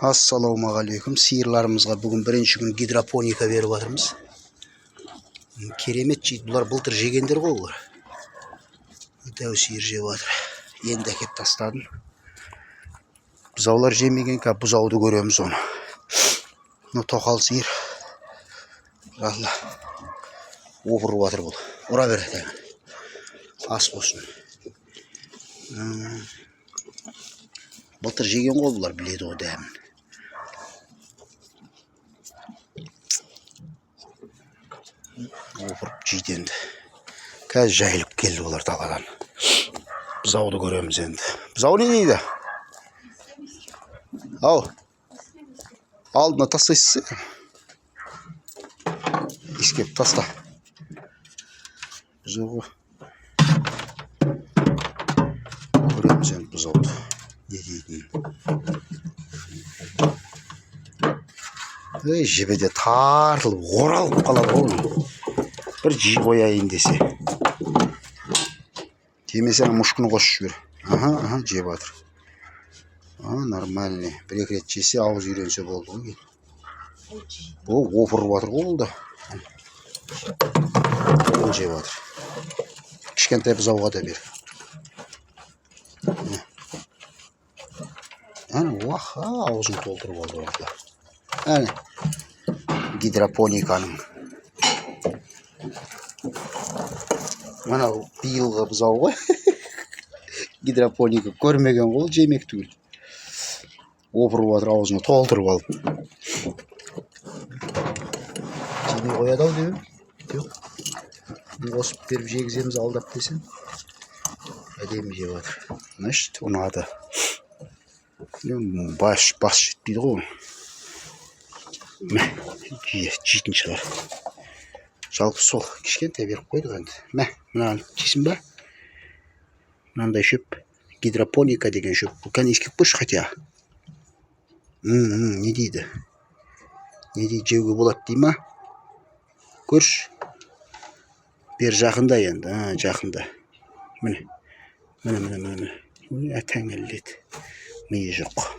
Assalamualaikum. Sıyırlarımızға бүгін бірінші күн гидропоника беріп жатырмыз. Керемет жейді. Бұлар былтыр жегендер ғой олар. Дәу сиыр жеп жатыр. Енді әкеп тастадым. Бұзаулар жемеген, бұзауды көреміз оны. Мына тоқал сиыр. Алла. Опырып жатыр бұл. Ұра береді. Ас болсын. Былтыр жеген ғой бұлар, біледі ғой дәмін. Опырып жейді енді. Қазір жайылып келді олар даладан. Бұзауды көреміз енді. Бұзау не дейді? Ау. Алдына тастайсыз. Искеп таста. Бұзауы. Көреміз енді бұзауды. Не дейтін? Жебеде тартылып, оралып қалады ғой. Bir жей қояйын десе. Темесені мұшқыны қосып жібер. Аха, жеп жатыр. Нормальный. Бір-екі рет жесе, ауыз үйренсе болды ғой. Ол опырып жатыр ғой ол да. Ол жеп жатыр. Кішкентай бұзауға да бер. Аузын толтырып алды орда. Гидропониканың. Мына биылғы бұзау ғой. Гидропоника көрмеген ғой, жемек түгіл. Опырып жатыр, аузына толтырып алып. Жемей қояды ау деймін. Жоқ. Қосып беріп жегіземіз алдап десем. Әдемі жеп жатыр. Значит, ұнады. Бас жетпейді ғой. Жейтін шығар. Жалпы сол кішкентай беріп қойдық енді. Мынаны жейсің ба? Мынандай шөп. Гидропоника деген шөп. Бұлқан ескеп қойшы хотя. Не дейді? Не дейді, жеуге болады дей ма? Көрші. Бер жақында енді. Жақында. Міне. Әтәң әлдеді. Миы жоқ.